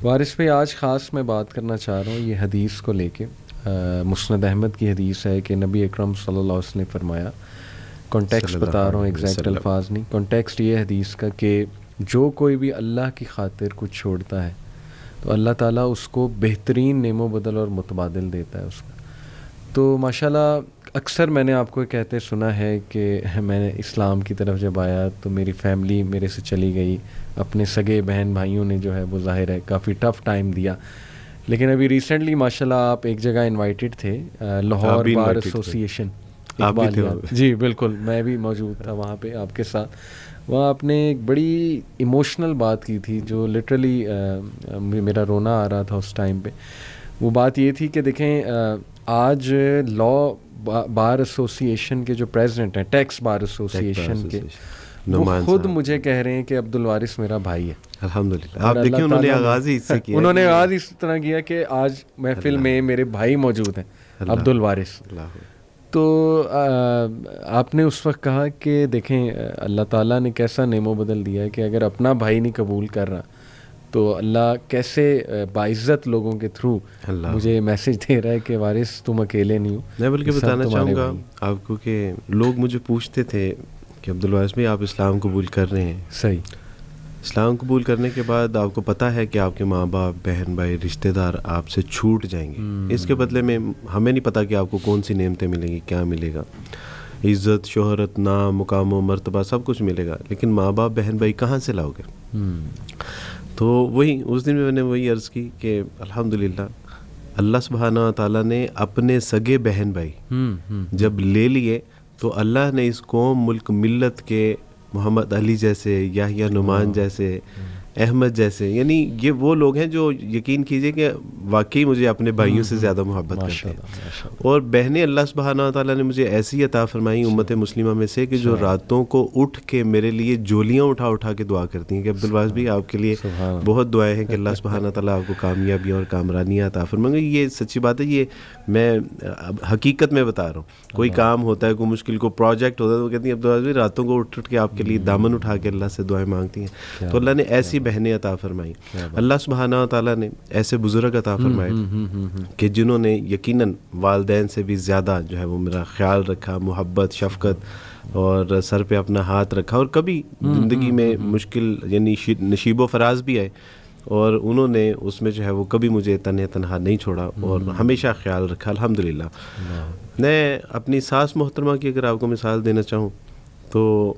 وارث بھائی آج خاص میں بات کرنا چاہ رہا ہوں یہ حدیث کو لے کے. مسند احمد کی حدیث ہے کہ نبی اکرم صلی اللہ علیہ وسلم نے فرمایا, کانٹیکسٹ بتا رہا ہوں ایگزیکٹ الفاظ نہیں, کانٹیکسٹ یہ حدیث کا کہ جو کوئی بھی اللہ کی خاطر کچھ چھوڑتا ہے تو اللہ تعالیٰ اس کو بہترین نعم و بدل اور متبادل دیتا ہے اس کا. تو ماشاءاللہ اکثر میں نے آپ کو کہتے سنا ہے کہ میں نے اسلام کی طرف جب آیا تو میری فیملی میرے سے چلی گئی, اپنے سگے بہن بھائیوں نے جو ہے وہ ظاہر ہے کافی ٹف ٹائم دیا. لیکن ابھی ریسنٹلی ماشاءاللہ آپ ایک جگہ انوائٹیڈ تھے, لاہور بار ایسوسی ایشن. جی بالکل, میں بھی موجود تھا وہاں پہ آپ کے ساتھ. وہاں آپ نے ایک بڑی ایموشنل بات کی تھی جو لٹرلی میرا رونا آ رہا تھا اس ٹائم پہ. وہ بات یہ تھی کہ دیکھیں آج لا بار ایسوسی ایشن کے جو پریزیڈنٹ ہیں, ٹیکس بار ایسوسی ایشن کے, وہ خود مجھے کہہ رہے ہیں کہ عبدالوارث میرا بھائی ہے. الحمدللہ. آپ دیکھیں انہوں نے آغاز ہی اس سے کیا, انہوں نے آغاز اس طرح کیا کہ آج محفل میں میرے بھائی موجود ہیں عبدالوارث. تو آپ نے اس وقت کہا کہ دیکھیں اللہ تعالیٰ نے کیسا نعم و بدل دیا ہے کہ اگر اپنا بھائی نہیں قبول کر رہا تو اللہ کیسے باعزت لوگوں کے تھرو مجھے میسج دے رہا ہے کہ وارث تم اکیلے نہیں ہو. میں بلکہ بتانا چاہوں گا آپ کو کہ لوگ مجھے پوچھتے تھے کہ عبدالوارث بھائی آپ اسلام قبول کر رہے ہیں. صحیح. اسلام قبول کرنے کے بعد آپ کو پتہ ہے کہ آپ کے ماں باپ بہن بھائی رشتہ دار آپ سے چھوٹ جائیں گے. اس کے بدلے میں ہمیں نہیں پتہ کہ آپ کو کون سی نعمتیں ملیں گی, کیا ملے گا. عزت, شہرت, نام, مقام و مرتبہ سب کچھ ملے گا, لیکن ماں باپ بہن بھائی کہاں سے لاؤ گے. تو وہی اس دن میں نے وہی عرض کی کہ الحمدللہ اللہ سبحانہ تعالیٰ نے اپنے سگے بہن بھائی جب لے لیے تو اللہ نے اس قوم, ملک, ملت کے محمد علی جیسے, یحییٰ نعمان جیسے, احمد جیسے, یعنی یہ وہ لوگ ہیں جو یقین کیجئے کہ واقعی مجھے اپنے بھائیوں سے زیادہ محبت کرتے ہیں. اور بہنیں اللہ سبحانہ تعالیٰ نے مجھے ایسی عطا فرمائی امت مسلمہ میں سے کہ جو راتوں کو اٹھ کے میرے لیے جولیاں اٹھا اٹھا کے دعا کرتی ہیں کہ عبدالوارث بھی آپ کے لیے بہت دعائیں ہیں کہ اللہ سبحانہ تعالیٰ آپ کو کامیابی اور کامرانیاں عطا فرمائیں. یہ سچی بات ہے, یہ میں حقیقت میں بتا رہا ہوں. کوئی کام ہوتا ہے, کوئی مشکل, کو پروجیکٹ ہوتا ہے, تو وہ کہتی ہیں عبدالوارث بھی راتوں کو اٹھ کے آپ کے لیے دامن اٹھا کے اللہ سے دعائیں مانگتی ہیں. تو اللہ نے ایسی بہنیں عطا فرمائی. اللہ سبحانہ تعالیٰ نے ایسے بزرگ عطا فرمائے کہ جنہوں نے یقیناً والدین سے بھی زیادہ جو ہے وہ میرا خیال رکھا, محبت, شفقت اور سر پہ اپنا ہاتھ رکھا. اور کبھی زندگی میں مشکل یعنی نشیب و فراز بھی آئے اور انہوں نے اس میں جو ہے وہ کبھی مجھے تنہا نہیں چھوڑا اور ہمیشہ خیال رکھا الحمدللہ. میں اپنی ساس محترمہ کی اگر آپ کو مثال دینا چاہوں تو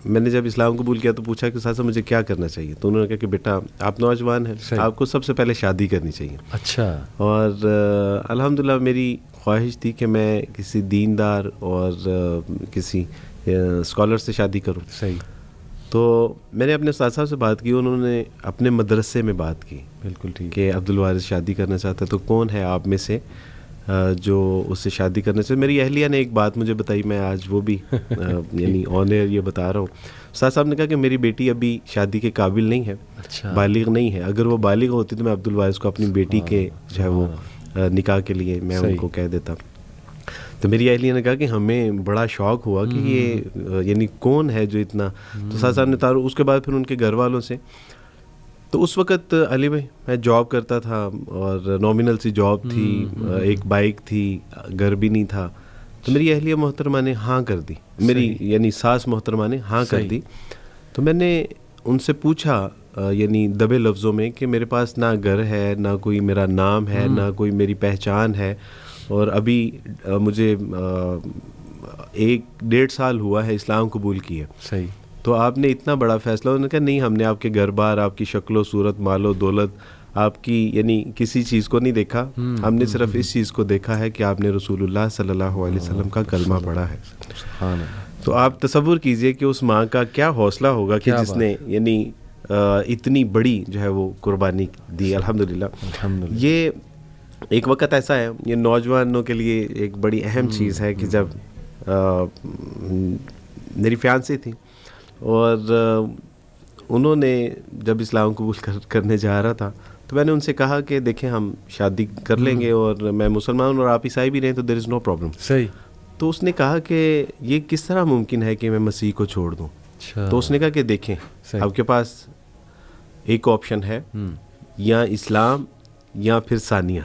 میں نے جب اسلام قبول کیا تو پوچھا کہ ساسا مجھے کیا کرنا چاہیے, تو انہوں نے کہا کہ بیٹا آپ نوجوان ہیں, آپ کو سب سے پہلے شادی کرنی چاہیے. اچھا. اور الحمدللہ میری خواہش تھی کہ میں کسی دیندار اور کسی اسکالر سے شادی کروں. صحیح. تو میں نے اپنے استاد صاحب سے بات کی, انہوں نے اپنے مدرسے میں بات کی. بالکل ٹھیک. کہ عبدالوارث شادی کرنا چاہتا ہے تو کون ہے آپ میں سے جو اس سے شادی کرنے سے. میری اہلیہ نے ایک بات مجھے بتائی, میں آج وہ بھی یعنی آن ایئر یہ بتا رہا ہوں. استاد صاحب نے کہا کہ میری بیٹی ابھی شادی کے قابل نہیں ہے, بالغ نہیں ہے. اگر وہ بالغ ہوتی تو میں عبدالوارث کو اپنی بیٹی کے جو ہے وہ نکاح کے لیے میں ان کو کہہ دیتا. تو میری اہلیہ نے کہا کہ ہمیں بڑا شوق ہوا کہ یہ یعنی کون ہے جو اتنا. تو استاد صاحب نے اس کے بعد پھر ان کے گھر والوں سے, تو اس وقت علی بھائی میں جاب کرتا تھا اور نامنل سی جاب تھی, ایک بائک تھی, گھر بھی نہیں تھا. تو میری اہلیہ محترمہ نے ہاں کر دی, میری یعنی ساس محترمہ نے ہاں کر دی. تو میں نے ان سے پوچھا یعنی دبے لفظوں میں کہ میرے پاس نہ گھر ہے, نہ کوئی میرا نام ہے, نہ کوئی میری پہچان ہے, اور ابھی مجھے 1.5 سال ہوا ہے اسلام قبول کیے. صحیح. تو آپ نے اتنا بڑا فیصلہ. انہوں نے کہا نہیں, ہم نے آپ کے گھر بار, آپ کی شکل و صورت, مال و دولت, آپ کی یعنی کسی چیز کو نہیں دیکھا. ہم نے صرف اس چیز کو دیکھا ہے کہ آپ نے رسول اللہ صلی اللہ علیہ وسلم کا کلمہ پڑھا ہے. تو آپ تصور کیجئے کہ اس ماں کا کیا حوصلہ ہوگا کہ جس نے یعنی اتنی بڑی جو ہے وہ قربانی دی. الحمدللہ. یہ ایک وقت ایسا ہے, یہ نوجوانوں کے لیے ایک بڑی اہم چیز ہے کہ جب میری فیانسی تھی اور انہوں نے جب اسلام قبول کرنے جا رہا تھا تو میں نے ان سے کہا کہ دیکھیں ہم شادی کر لیں گے اور میں مسلمان اور آپ عیسائی بھی رہیں تو دیر از نو پرابلم. صحیح. تو اس نے کہا کہ یہ کس طرح ممکن ہے کہ میں مسیح کو چھوڑ دوں. تو اس نے کہا کہ دیکھیں آپ کے پاس ایک آپشن ہے, یا اسلام یا پھر ثانیہ.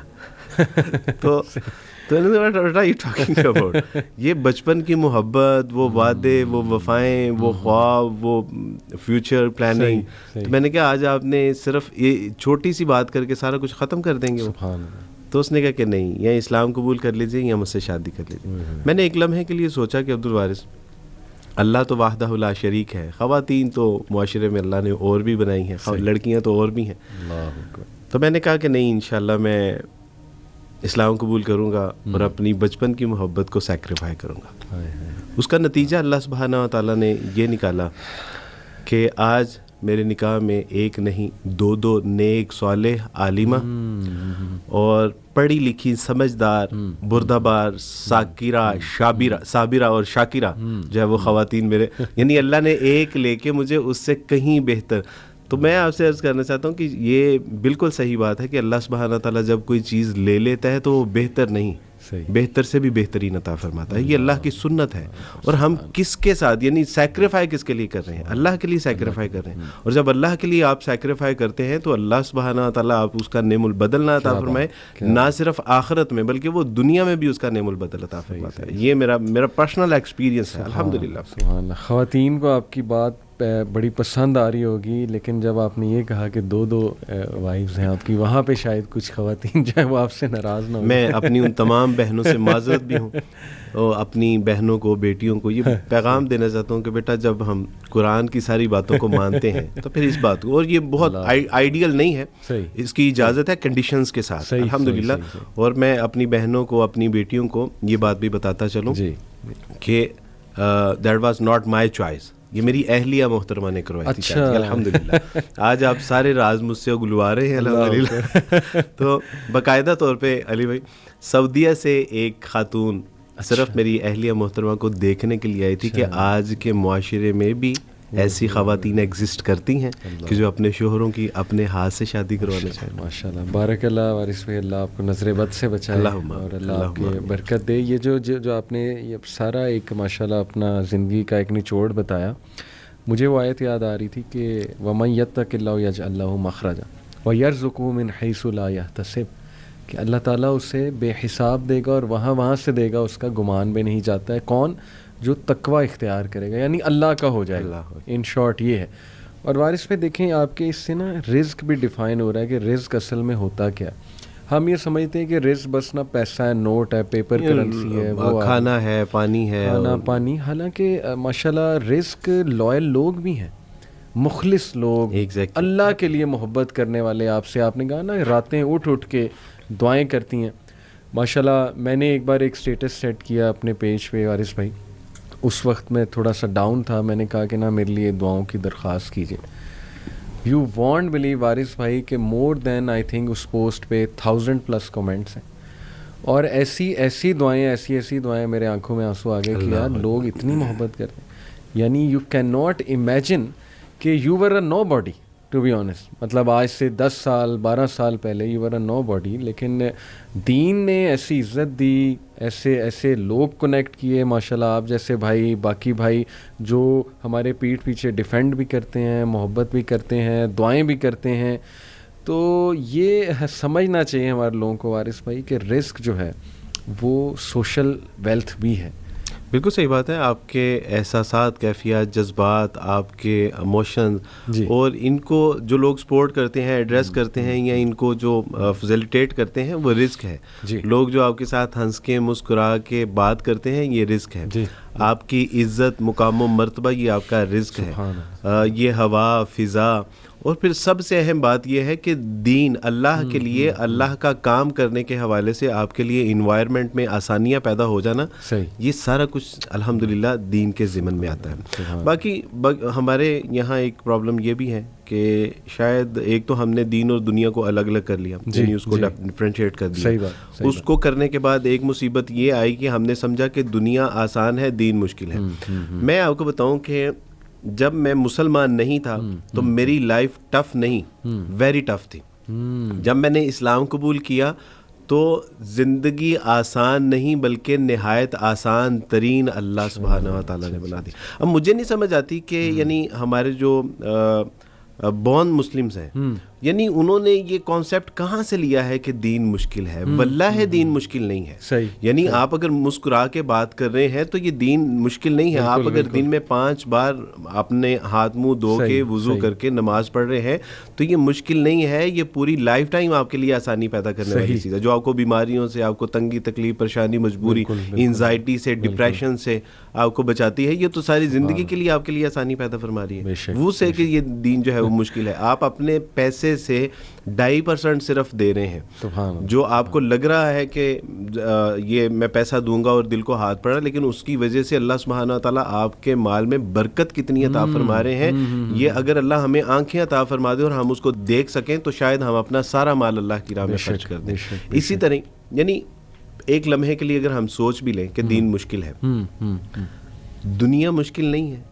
تو یہ بچپن کی محبت, وہ وعدے, وہ وفائیں, وہ خواب, وہ فیوچر پلاننگ. تو میں نے کہا آج آپ نے صرف یہ چھوٹی سی بات کر کے سارا کچھ ختم کر دیں گے. تو اس نے کہا کہ نہیں, یا اسلام قبول کر لیجیے یا مجھ سے شادی کر لیجیے. میں نے ایک لمحے کے لیے سوچا کہ عبد الوارث, اللہ تو وحدہ لا شریک ہے, خواتین تو معاشرے میں اللہ نے اور بھی بنائی ہیں, لڑکیاں تو اور بھی ہیں. تو میں نے کہا کہ نہیں, انشاءاللہ میں اسلام قبول کروں گا اور اپنی بچپن کی محبت کو سیکریفائی کروں گا. اس کا نتیجہ اللہ سبحانہ و تعالیٰ نے یہ نکالا کہ آج میرے نکاح میں ایک نہیں 2 نیک صالح عالمہ اور پڑھی لکھی سمجھدار بردہ بار صابرہ اور شاکرہ جو ہے وہ خواتین میرے, یعنی اللہ نے ایک لے کے مجھے اس سے کہیں بہتر. تو میں آپ سے عرض کرنا چاہتا ہوں کہ یہ بالکل صحیح بات ہے کہ اللہ سبحانہ تعالیٰ جب کوئی چیز لے لیتا ہے تو وہ بہتر نہیں, بہتر سے بھی بہترین عطا فرماتا ہے. یہ اللہ کی سنت ہے. اور ہم کس کے ساتھ, یعنی سیکریفائی کس کے لیے کر رہے ہیں؟ اللہ کے لیے سیکریفائی کر رہے ہیں. اور جب اللہ کے لیے آپ سیکریفائی کرتے ہیں تو اللہ سبحانہ تعالیٰ آپ اس کا نعم البدل نہ عطا فرمائے, نہ صرف آخرت میں بلکہ وہ دنیا میں بھی اس کا نعم البدل عطا فرماتا ہے. یہ میرا پرسنل ایکسپیرینس ہے الحمدللہ. خواتین کو آپ کی بات بڑی پسند آ رہی ہوگی, لیکن جب آپ نے یہ کہا کہ 2 وائفز ہیں آپ کی, وہاں پہ شاید کچھ خواتین جو ہیں وہ آپ سے ناراض نہ ہوں. میں اپنی ان تمام بہنوں سے معذرت بھی ہوں, اور اپنی بہنوں کو, بیٹیوں کو یہ پیغام دینا چاہتا ہوں کہ بیٹا جب ہم قرآن کی ساری باتوں کو مانتے ہیں تو پھر اس بات کو, اور یہ بہت آئیڈیل نہیں ہے, اس کی اجازت ہے کنڈیشنز کے ساتھ الحمدللہ. اور میں اپنی بہنوں کو, اپنی بیٹیوں کو یہ بات بھی بتاتا چلوں کہ that was not my choice, یہ میری اہلیہ محترمہ نے کروائی تھی شادی الحمدللہ. آج آپ سارے راز مجھ سے گلوا رہے ہیں الحمدللہ. تو باقاعدہ طور پہ علی بھائی, سعودیہ سے ایک خاتون صرف میری اہلیہ محترمہ کو دیکھنے کے لیے آئی تھی کہ آج کے معاشرے میں بھی ایسی خواتین ایگزسٹ کرتی ہیں کہ جو اپنے شوہروں کی اپنے ہاتھ سے شادی کروانا چاہیں. ماشاء اللہ, بارک اللہ وارث بھائی, اللہ آپ کو نظر بد سے بچائے اور اللہ آپ کی برکت دے. یہ جو آپ نے یہ سارا ایک ماشاء اللہ اپنا زندگی کا ایک نچوڑ بتایا, مجھے وہ آیت یاد آ رہی تھی کہ وَمَن يَتَّقِ اللَّهَ يَجْعَل لَّهُ مَخْرَجًا وَيَرْزُقْهُ مِنْ حَيْثُ لَا يَحْتَسِبُ, کہ اللہ تعالیٰ اسے بے حساب دے گا اور وہاں سے دے گا, اس کا گمان بھی نہیں جاتا ہے. کون؟ جو تقوی اختیار کرے گا, یعنی اللہ کا ہو جائے گا. ان شارٹ یہ ہے. اور وارث پہ دیکھیں آپ کے اس سے نا رزق بھی ڈیفائن ہو رہا ہے کہ رزق اصل میں ہوتا کیا. ہم یہ سمجھتے ہیں کہ رزق بس نا پیسہ ہے, نوٹ ہے, پیپر کرنسی ہے, وہ کھانا ہے, پانی ہے, کھانا پانی. حالانکہ ماشاءاللہ رزق لوئل لوگ بھی ہیں, مخلص لوگ, اللہ کے لیے محبت کرنے والے. آپ نے کہا نا راتیں اٹھ کے دعائیں کرتی ہیں. ماشاءاللہ میں نے ایک بار ایک سٹیٹس سیٹ کیا اپنے پیج پہ وارث بھائی, اس وقت میں تھوڑا سا ڈاؤن تھا. میں نے کہا کہ نا میرے لیے دعاؤں کی درخواست کیجیے. یو وانٹ بلیو وارث بھائی کہ مور دین آئی تھنک اس پوسٹ پہ 1000+ کمنٹس ہیں, اور ایسی دعائیں میرے آنکھوں میں آنسو آ گئے کہ یار لوگ اتنی محبت کرتے ہیں. یعنی یو کین ناٹ امیجن کہ you were a nobody to be honest. مطلب آج سے 10 سال 12 سال پہلے you were a know body, لیکن دین نے ایسی عزت دی, ایسے لوگ کنیکٹ کیے ماشاءاللہ, آپ جیسے بھائی, باقی بھائی جو ہمارے پیٹھ پیچھے ڈیفینڈ بھی کرتے ہیں, محبت بھی کرتے ہیں, دعائیں بھی کرتے ہیں. تو یہ سمجھنا چاہیے ہمارے لوگوں کو وارث بھائی کہ رزق جو ہے وہ سوشل ویلتھ بھی ہے. بالکل صحیح بات ہے. آپ کے احساسات, کیفیات, جذبات, آپ کے ایموشنز, اور ان کو جو لوگ سپورٹ کرتے ہیں, ایڈریس کرتے ہیں, یا ان کو جو فیسیلیٹیٹ کرتے ہیں, وہ رزق ہے. لوگ جو آپ کے ساتھ ہنس کے مسکرا کے بات کرتے ہیں, یہ رزق ہے. آپ کی عزت, مقام و مرتبہ, یہ آپ کا رزق ہے. یہ ہوا, فضا, اور پھر سب سے اہم بات یہ ہے کہ دین, اللہ کے لیے اللہ کا کام کرنے کے حوالے سے آپ کے لیے انوائرمنٹ میں آسانیاں پیدا ہو جانا, یہ سارا کچھ الحمدللہ دین کے ضمن میں آتا ہے. باقی ہمارے یہاں ایک پرابلم یہ بھی ہے کہ شاید ایک تو ہم نے دین اور دنیا کو الگ الگ کر لیا, یعنی اس کو ڈفرینشیٹ کر دیا. اس کو کرنے کے بعد ایک مصیبت یہ آئی کہ ہم نے سمجھا کہ دنیا آسان ہے, دین مشکل ہے. میں آپ کو بتاؤں کہ جب میں مسلمان نہیں تھا تو میری لائف ٹف نہیں, ویری ٹف تھی. جب میں نے اسلام قبول کیا تو زندگی آسان نہیں بلکہ نہایت آسان ترین اللہ سبحانہ و تعالیٰ نے بنا دی. اب مجھے نہیں سمجھ آتی کہ یعنی ہمارے جو بورن مسلمز ہیں, یعنی انہوں نے یہ کانسیپٹ کہاں سے لیا ہے کہ دین مشکل ہے؟ واللہ دین مشکل نہیں ہے. صحیح. یعنی آپ اگر مسکرا کے بات کر رہے ہیں تو یہ دین مشکل نہیں ہے. آپ اگر دن میں 5 بار اپنے ہاتھ منہ دھو کے وضو کر کے نماز پڑھ رہے ہیں تو یہ مشکل نہیں ہے. یہ پوری لائف ٹائم آپ کے لیے آسانی پیدا کرنے والی چیز ہے, جو آپ کو بیماریوں سے, آپ کو تنگی تکلیف پریشانی مجبوری انزائٹی سے ڈپریشن سے آپ کو بچاتی ہے. یہ تو ساری زندگی کے لیے آپ کے لیے آسانی پیدا فرما رہی ہے. وہ سے کہ یہ دین جو ہے وہ مشکل ہے. آپ اپنے پیسے سے 2.5% صرف دے رہے ہیں, جو آپ کو لگ رہا ہے کہ یہ میں پیسہ دوں گا اور دل کو ہاتھ پڑا, لیکن اس کی وجہ سے اللہ سبحانہ و تعالیٰ آپ کے مال میں برکت کتنی عطا فرما رہے ہیں. یہ اگر اللہ ہمیں آنکھیں عطا فرما دے اور ہم اس کو دیکھ سکیں تو شاید ہم اپنا سارا مال اللہ کی راہ میں خرچ کر دیں. اسی طرح یعنی ایک لمحے کے لیے اگر ہم سوچ بھی لیں کہ دین مشکل ہے, دنیا مشکل نہیں ہے.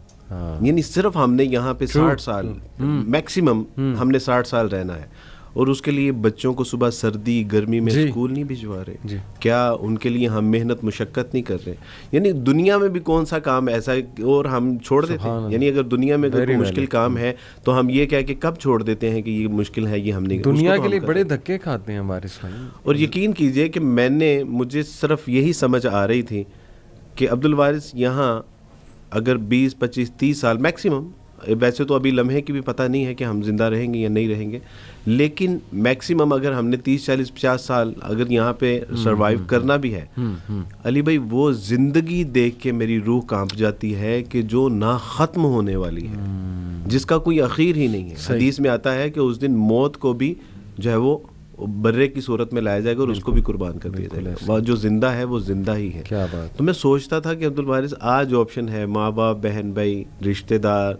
یعنی صرف ہم نے یہاں پہ 60 سال میکسیمم ہم نے 60 سال رہنا ہے, اور اس کے لیے بچوں کو صبح سردی گرمی میں اسکول نہیں بھجوا رہے. کیا ان کے لیے ہم محنت مشقت نہیں کر رہے؟ یعنی دنیا میں بھی کون سا کام ایسا ہے اور ہم چھوڑ دیتے ہیں؟ یعنی اگر دنیا میں کوئی مشکل کام ہے تو ہم یہ کہہ کہ کب چھوڑ دیتے ہیں کہ یہ مشکل ہے, یہ ہم نہیں. دنیا کے لیے بڑے دھکے کھاتے ہیں ہمارے اسلام. اور یقین کیجئے کہ مجھے صرف یہی سمجھ آ رہی تھی کہ عبدالوارث یہاں اگر 20 25 30 سال میکسیمم, ویسے تو ابھی لمحے کی بھی پتہ نہیں ہے کہ ہم زندہ رہیں گے یا نہیں رہیں گے, لیکن میکسیمم اگر ہم نے 30 40 50 سال اگر یہاں پہ سروائیو کرنا بھی ہے, علی بھائی وہ زندگی دیکھ کے میری روح کانپ جاتی ہے کہ جو نہ ختم ہونے والی ہے, جس کا کوئی اخیر ہی نہیں ہے. حدیث میں آتا ہے کہ اس دن موت کو بھی جو ہے وہ برے کی صورت میں لایا جائے گا اور اس کو بھی قربان کر دیا جائے گا. جو زندہ ہے وہ زندہ ہی ہے. کیا بات. تو میں سوچتا تھا کہ عبدالوارث آج آپشن ہے, ماں باپ بہن بھائی رشتہ دار,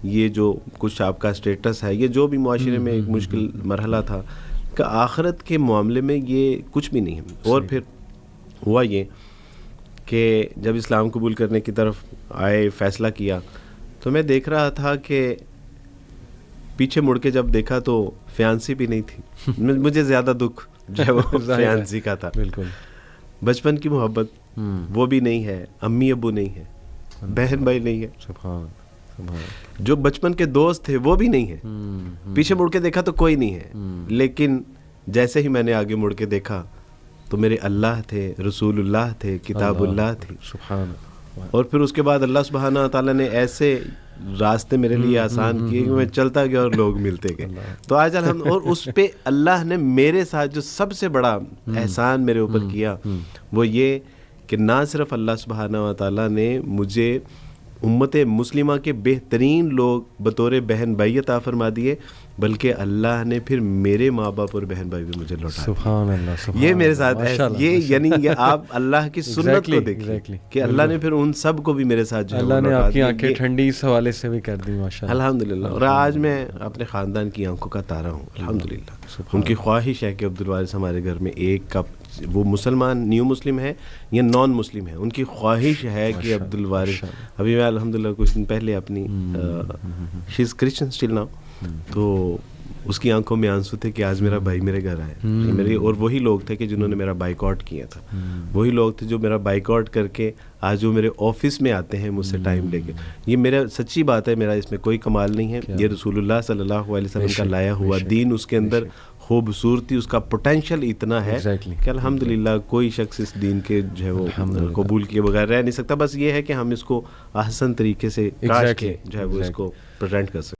یہ جو کچھ آپ کا اسٹیٹس ہے, یہ جو بھی معاشرے میں ایک مشکل مرحلہ تھا, کہ آخرت کے معاملے میں یہ کچھ بھی نہیں ہے. اور پھر ہوا یہ کہ جب اسلام قبول کرنے کی طرف آئے, فیصلہ کیا, تو میں دیکھ رہا تھا کہ پیچھے مڑ کے جب دیکھا تو فیانسی بھی نہیں تھی. مجھے زیادہ دکھ جو ہے وہ فیانسی کا تھا. بالکل. بچپن کی محبت وہ بھی نہیں ہے, امی ابو نہیں ہے, بہن بھائی نہیں ہے, سبحان. جو بچپن کے دوست تھے وہ بھی نہیں ہے. پیچھے مڑ کے دیکھا تو کوئی نہیں ہے, لیکن جیسے ہی میں نے آگے مڑ کے دیکھا تو میرے اللہ تھے, رسول اللہ تھے, کتاب اللہ تھی. سبحان. اور پھر اس کے بعد اللہ سبحانہ تعالیٰ نے ایسے راستے میرے لیے آسان کیے کہ میں چلتا گیا اور لوگ ملتے گئے. تو آج اور اس پہ اللہ نے میرے ساتھ جو سب سے بڑا احسان میرے اوپر کیا وہ یہ کہ نہ صرف اللہ سبحانہ تعالیٰ نے مجھے امت مسلمہ کے بہترین لوگ بطور بہن بھائی عطا فرما دیے, بلکہ اللہ نے پھر میرے ماں باپ اور بہن بھائی بھی مجھے لوٹا. سبحان اللہ. یہ میرے ساتھ ہے. یہ یعنی یہ آپ اللہ کی سنت کو دیکھیے کہ اللہ نے پھر ان سب کو بھی میرے ساتھ جو اللہ نے آپ کی آنکھیں ٹھنڈی اس حوالے سے بھی کر دی ماشاءاللہ. الحمدللہ. اور آج میں اپنے خاندان کی آنکھوں کا تارا ہوں الحمدللہ. ان کی خواہش ہے کہ عبدالوارث ہمارے گھر میں ایک کپ, وہ مسلمان نیو مسلم ہے یا نان مسلم ہے, ان کی خواہش ہے کہ عبدالوارث, ابھی میں الحمدللہ کچھ دن پہلے اپنی شی از کرسچن اسٹل ناؤ, تو اس کی آنکھوں میں آنسو تھے کہ آج میرا بھائی میرے گھر آیا. میرے اور وہی لوگ تھے کہ جنہوں نے میرا بائیک آؤٹ کیا تھا, وہی لوگ تھے جو میرا بائیک آؤٹ کر کے آج وہ میرے آفس میں آتے ہیں مجھ سے ٹائم لے کے. یہ میرا سچی بات ہے, میرا اس میں کوئی کمال نہیں ہے. یہ رسول اللہ صلی اللہ علیہ وسلم کا لایا ہوا دین, اس کے اندر خوبصورتی, اس کا پوٹینشیل اتنا ہے کہ الحمدللہ کوئی شخص اس دین کے جو ہے وہ قبول کیے بغیر رہ نہیں سکتا. بس یہ ہے کہ ہم اس کو احسن طریقے سے کاش کے جو ہے وہ اس کو پریزنٹ کر سکیں.